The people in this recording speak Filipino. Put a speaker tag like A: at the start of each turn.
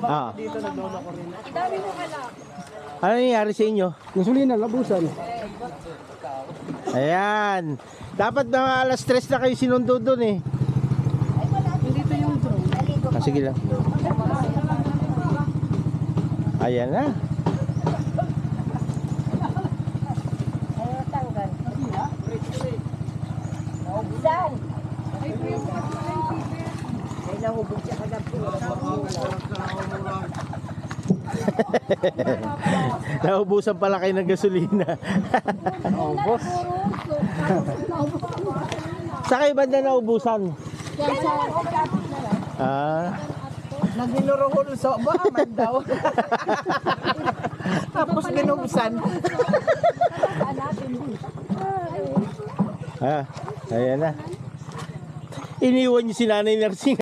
A: Ah.
B: Dito nagdono ko rin.
A: Ano nangyari sa inyo?
B: Gasolina, labusan.
A: Ayan. Dapat mga alas 3 na kayo sinundo doon eh.
C: Dito yung drone.
A: Ah, sige lang. Ayan na.
C: Ayaw tanggal. Naubusan. Ay, nahubog siya kagabi.
A: Naubusan pala kayo ng gasolina.
B: Naubos.
A: Sa kayo banda naubusan?
C: Yan sa
A: Ah.
B: Naginuruhol sa man daw. Tapos binubsan.
A: Ah, ayan na. Iniwan niyo si Nanay Nursing.